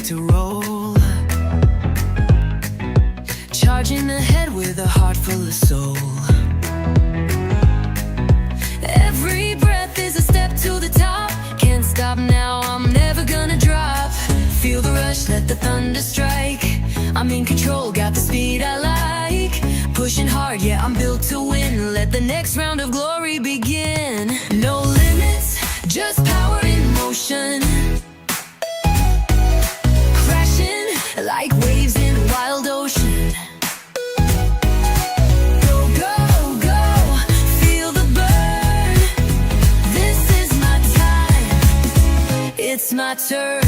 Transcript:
to roll, charging ahead with a heart full of soul. Every breath is a step to the top. Can't stop now, I'm never gonna drop. Feel the rush, let the thunder strike. I'm in control, got the speed I like. Pushing hard, yeah, I'm built to win. Let the next round of glory begin. No limits, just power in motion, crashing like waves in a wild ocean. Go, go, go, feel the burn. This is my time, it's my turn.